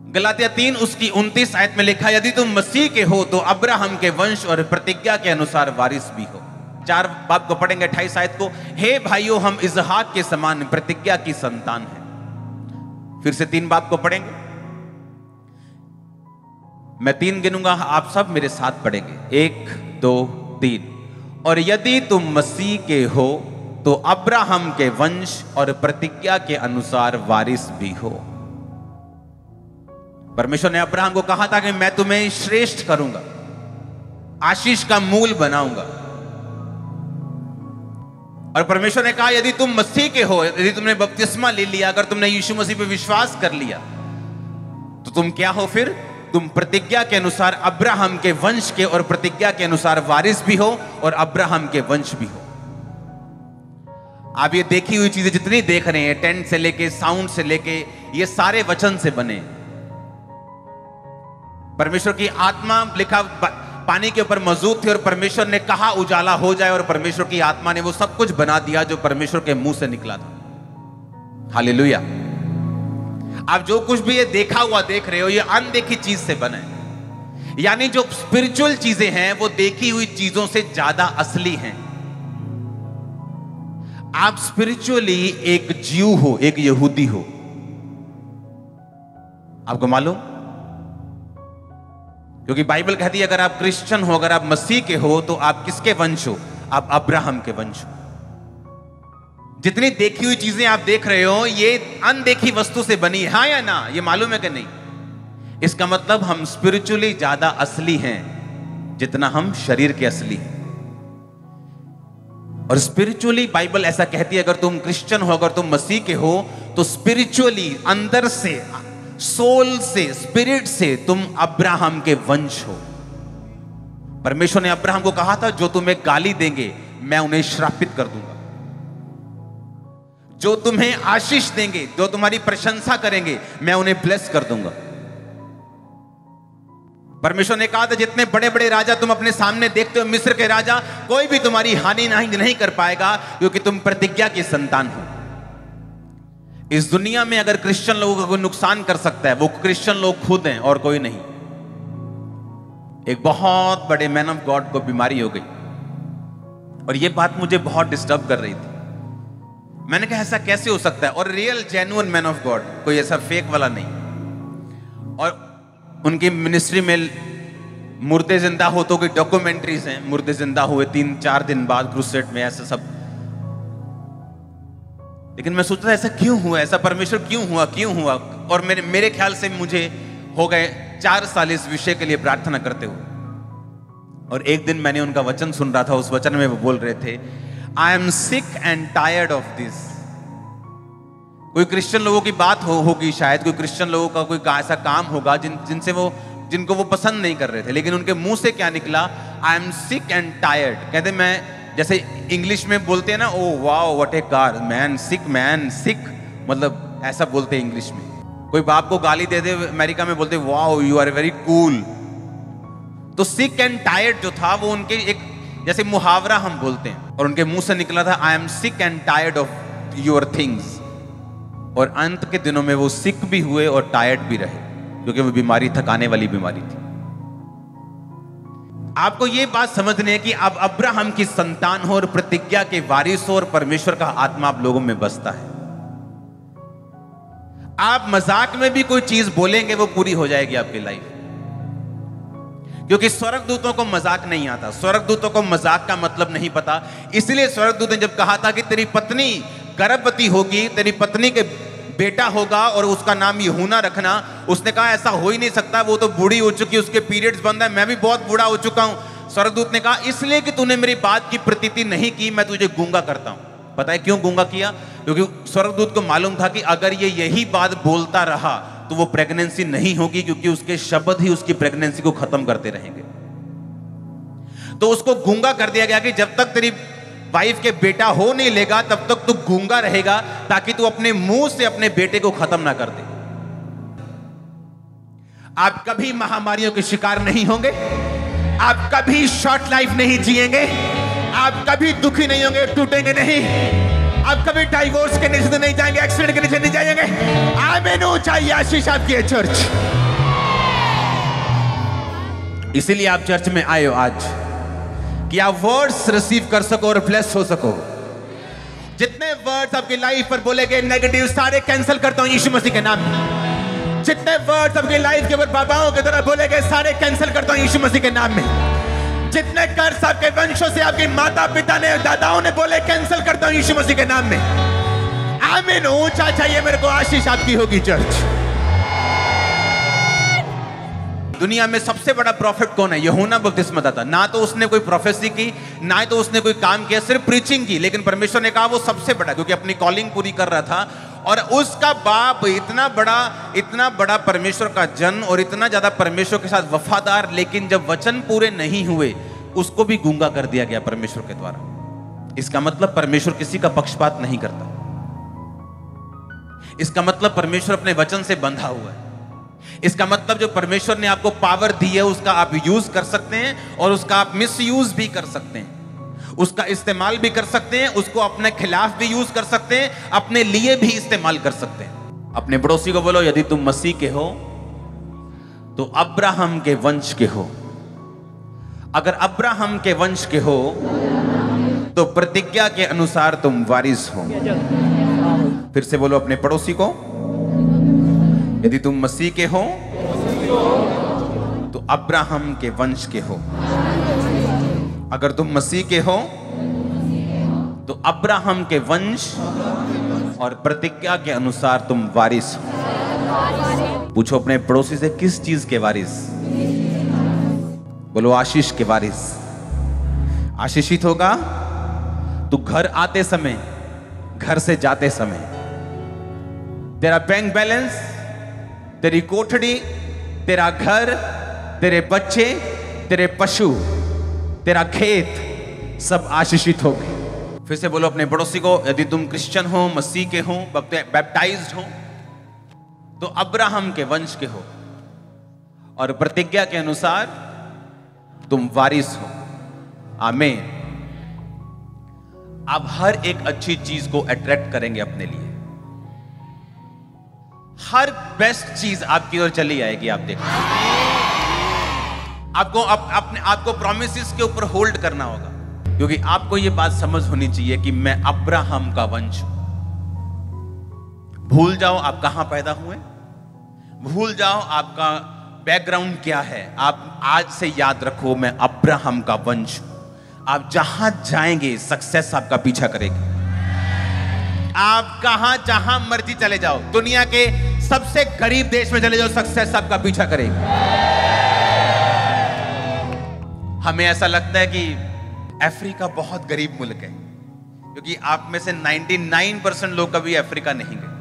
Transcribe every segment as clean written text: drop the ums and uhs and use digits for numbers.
गलातिया 3 उसकी 29 आयत में लिखा, यदि तुम मसीह के हो तो अब्राहम के वंश और प्रतिज्ञा के अनुसार वारिस भी हो। 4 बाब को पढ़ेंगे 28 आयत को, हे भाइयों हम इसहाक के समान प्रतिज्ञा की संतान हैं। फिर से 3 बाब को पढ़ेंगे, मैं 3 गिनूंगा, आप सब मेरे साथ पढ़ेंगे, 1 2 3। और यदि तुम मसीह के हो तो अब्राहम के वंश और प्रतिज्ञा के अनुसार वारिस भी हो। परमेश्वर ने अब्राहम को कहा था कि मैं तुम्हें श्रेष्ठ करूंगा, आशीष का मूल बनाऊंगा। और परमेश्वर ने कहा यदि तुम मसीह के हो, यदि तुमने बपतिस्मा ले लिया, अगर तुमने यीशु मसीह पे विश्वास कर लिया, तो तुम क्या हो फिर? तुम प्रतिज्ञा के अनुसार अब्राहम के वंश के और प्रतिज्ञा के अनुसार वारिस भी हो और अब्राहम के वंश भी हो। आप ये देखी हुई चीजें जितनी देख रहे हैं, टेंट से लेके, साउंड से लेके, ये सारे वचन से बने। परमेश्वर की आत्मा लिखा पानी के ऊपर मौजूद थी और परमेश्वर ने कहा उजाला हो जाए, और परमेश्वर की आत्मा ने वो सब कुछ बना दिया जो परमेश्वर के मुंह से निकला था। हालेलुया। आप जो कुछ भी ये देखा हुआ देख रहे हो, ये अनदेखी चीज से बना है। यानी जो स्पिरिचुअल चीजें हैं वो देखी हुई चीजों से ज्यादा असली हैं। आप स्पिरिचुअली एक ज्यू हो, एक यहूदी हो, आपको मालूम? क्योंकि बाइबल कहती है अगर आप क्रिश्चियन हो, अगर आप मसीह के हो, तो आप किसके वंश हो? आप अब्राहम के वंश हो। जितनी देखी हुई चीजें आप देख रहे हो, ये अनदेखी वस्तु से बनी है, हाँ या ना? ये मालूम है कि नहीं? इसका मतलब हम स्पिरिचुअली ज्यादा असली हैं जितना हम शरीर के असली हैं। और स्पिरिचुअली बाइबल ऐसा कहती है, अगर तुम क्रिश्चियन हो, अगर तुम मसीह के हो, तो स्पिरिचुअली अंदर से, सोल से, स्पिरिट से तुम अब्राहम के वंश हो। परमेश्वर ने अब्राहम को कहा था जो तुम्हें गाली देंगे मैं उन्हें श्रापित कर दूंगा, जो तुम्हें आशीष देंगे, जो तुम्हारी प्रशंसा करेंगे, मैं उन्हें ब्लेस कर दूंगा। परमेश्वर ने कहा था जितने बड़े बड़े राजा तुम अपने सामने देखते हो, मिस्र के राजा, कोई भी तुम्हारी हानि नहीं कर पाएगा, क्योंकि तुम प्रतिज्ञा की संतान हो। इस दुनिया में अगर क्रिश्चियन लोगों का कोई नुकसान कर सकता है, वो क्रिश्चियन लोग खुद हैं और कोई नहीं। एक बहुत बड़े मैन ऑफ गॉड को बीमारी हो गई, और ये बात मुझे बहुत डिस्टर्ब कर रही थी। मैंने कहा ऐसा कैसे हो सकता है? और real genuine man of God, कोई ऐसा फेक वाला नहीं। और उनकी मिनिस्ट्री में मुर्दे जिंदा होतों की डॉक्यूमेंट्रीज हैं, मुर्दे जिंदा हुए 3-4 दिन बाद क्रूसेड में, ऐसा सब। लेकिन मैं सोचता था ऐसा क्यों हुआ, ऐसा परमेश्वर क्यों हुआ? और मेरे ख्याल से मुझे हो गए 4 साल इस विषय के लिए प्रार्थना करते हुए। और एक दिन मैंने उनका वचन सुन रहा था, उस वचन में वो बोल रहे थे, आई am sick and tired of this. कोई क्रिश्चियन लोगों की बात होगी शायद, कोई क्रिश्चियन लोगों का कोई ऐसा काम होगा जिनको वो पसंद नहीं कर रहे थे, लेकिन उनके मुंह से क्या निकला? I am sick and tired. कहते मैं, जैसे इंग्लिश में बोलते हैं ना, oh wow what a car, man sick, मतलब ऐसा बोलते हैं इंग्लिश में। कोई बाप को गाली दे दे अमेरिका में बोलते wow you are very cool. तो सिक एंड टायर्ड जो था वो उनके एक जैसे मुहावरा हम बोलते हैं, और उनके मुंह से निकला था आई am sick and tired of your things. और अंत के दिनों में वो सिक भी हुए और टायर्ड भी रहे, क्योंकि वो बीमारी थकाने वाली बीमारी थी। आपको ये बात समझनी है कि आप अब्राहम की संतान हो और प्रतिज्ञा के वारिस हो, और परमेश्वर का आत्मा आप लोगों में बसता है। आप मजाक में भी कोई चीज बोलेंगे वो पूरी हो जाएगी आपकी लाइफ, क्योंकि स्वर्गदूतों को मजाक नहीं आता, स्वर्गदूतों को मजाक का मतलब नहीं पता। इसलिए स्वर्गदूत ने जब कहा था कि तेरी पत्नी गर्भवती होगी, तेरी पत्नी के बेटा होगा और उसका नाम यूहन्ना रखना, उसने कहा ऐसा हो ही नहीं सकता, वो तो बूढ़ी हो चुकी, उसके पीरियड्स बंद है, मैं भी बहुत बूढ़ा हो चुका हूं। स्वर्गदूत ने कहा इसलिए कि तूने मेरी बात की प्रतीति नहीं की, मैं तुझे गूंगा करता हूं। पता है क्यों गूंगा किया? क्योंकि स्वर्गदूत को मालूम था कि अगर ये यही बात बोलता रहा तो वो प्रेगनेंसी नहीं होगी, क्योंकि उसके शब्द ही उसकी प्रेगनेंसी को खत्म करते रहेंगे। तो उसको गूंगा कर दिया गया कि जब तक तेरी वाइफ के बेटा हो नहीं लेगा तब तक तू गूंगा रहेगा, ताकि तू अपने मुंह से अपने बेटे को खत्म ना कर दे। आप कभी महामारियों के शिकार नहीं होंगे, आप कभी शॉर्ट लाइफ नहीं जिएंगे, आप कभी दुखी नहीं होंगे, टूटेंगे नहीं, आप कभी डाइवोर्स के नीचे नहीं जाएंगे, एक्सीडेंट के नीचे नहीं जाएंगे। आमीन हो, चाहिए आशीष आपकी है चर्च। इसीलिए आप चर्च में आए हो आज, कि आप वर्ड्स रिसीव कर सको और ब्लेस हो सको। जितने वर्ड्स आपकी लाइफ पर बोले गए नेगेटिव, सारे कैंसिल करता हूं यीशु मसीह के नाम में। जितने वर्ड्स आपकी लाइफ के ऊपर बाबाओं की तरह बोले गए, सारे कैंसिल करता हूं यीशु मसीह के नाम में। जितने कर्ज आपके वंशों से आपके माता पिता ने, दादाओं ने बोले, कैंसिल करता हूं यीशु मसीह के नाम में। आमीन। ऊंचा चाहिए मेरे को, आशीष आपकी होगी चर्च। दुनिया में सबसे बड़ा प्रॉफिट कौन है? यूहन्ना बपतिस्मादाता। ना तो उसने कोई प्रोफेसी की, ना तो उसने कोई काम किया, सिर्फ प्रीचिंग की। लेकिन परमेश्वर ने कहा वो सबसे बड़ा, क्योंकि अपनी कॉलिंग पूरी कर रहा था। और उसका बाप इतना बड़ा परमेश्वर का जन और इतना ज्यादा परमेश्वर के साथ वफादार, लेकिन जब वचन पूरे नहीं हुए उसको भी गूंगा कर दिया गया परमेश्वर के द्वारा। इसका मतलब परमेश्वर किसी का पक्षपात नहीं करता। इसका मतलब परमेश्वर अपने वचन से बंधा हुआ है। इसका मतलब जो परमेश्वर ने आपको पावर दी है उसका आप यूज कर सकते हैं और उसका आप मिस यूज भी कर सकते हैं। उसका इस्तेमाल भी कर सकते हैं, उसको अपने खिलाफ भी यूज कर सकते हैं, अपने लिए भी इस्तेमाल कर सकते हैं। अपने पड़ोसी को बोलो, यदि तुम मसीह के हो तो अब्राहम के वंश के हो। अगर अब्राहम के वंश के हो तो प्रतिज्ञा के अनुसार तुम वारिस हो। फिर से बोलो अपने पड़ोसी को, यदि तुम मसीह के हो तो अब्राहम के वंश के हो। अगर तुम मसीह के हो तो अब्राहम के वंश और प्रतिज्ञा के अनुसार तुम वारिस हो। पूछो अपने पड़ोसी से, किस चीज के वारिस? बोलो आशीष के वारिस। आशीषित होगा तू घर आते समय, घर से जाते समय। तेरा बैंक बैलेंस, तेरी कोठड़ी, तेरा घर, तेरे बच्चे, तेरे पशु, तेरा खेत, सब आशीषित हो गए। फिर से बोलो अपने पड़ोसी को, यदि तुम क्रिश्चियन हो, मसीह के हो, बैप्टाइज्ड हो तो अब्राहम के वंश के हो और प्रतिज्ञा के अनुसार तुम वारिस हो। आमीन। आप हर एक अच्छी चीज को अट्रैक्ट करेंगे अपने लिए। हर बेस्ट चीज आपकी ओर चली आएगी। आप देखो, आपको अपने आपको प्रॉमिसेस के ऊपर होल्ड करना होगा, क्योंकि आपको यह बात समझ होनी चाहिए कि मैं अब्राहम का वंश हूं। भूल जाओ आप कहां पैदा हुए, भूल जाओ आपका बैकग्राउंड क्या है। आप आज से याद रखो, मैं अब्राहम का वंश हूं। आप जहां जाएंगे सक्सेस आपका पीछा करेगी। आप जहां मर्जी चले जाओ, दुनिया के सबसे गरीब देश में चले जाओ, सक्सेस आपका पीछा करेगी। हमें ऐसा लगता है कि अफ्रीका बहुत गरीब मुल्क है, क्योंकि आप में से 99% लोग कभी अफ्रीका नहीं गए।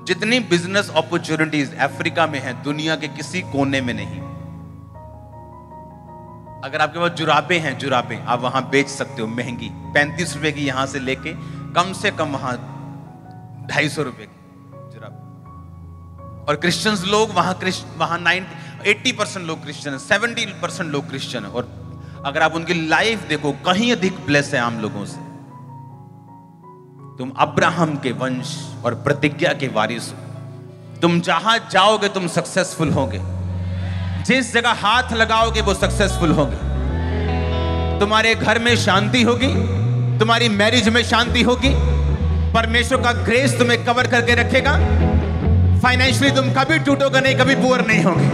जितनी बिजनेस अपॉर्चुनिटीज अफ्रीका में है, दुनिया के किसी कोने में नहीं। अगर आपके पास जुराबें हैं, जुराबें आप वहां बेच सकते हो महंगी, 35 रुपए की, यहां से लेके कम से कम वहां 250 रुपए की जुराब। और क्रिश्चियंस लोग वहां 80% लोग क्रिश्चियन है, 70% लोग क्रिश्चियन है। और अगर आप उनकी लाइफ देखो, कहीं अधिक ब्लेस है आम लोगों से। तुम अब्राहम के वंश और प्रतिज्ञा के वारिस हो। तुम जहां जाओगे तुम सक्सेसफुल होगे। जिस जगह हाथ लगाओगे वो सक्सेसफुल होगे। तुम्हारे घर में शांति होगी, तुम्हारी मैरिज में शांति होगी, परमेश्वर का ग्रेस तुम्हें कवर करके रखेगा। फाइनेंशियली तुम कभी टूटोगे नहीं, कभी पुअर नहीं होगे।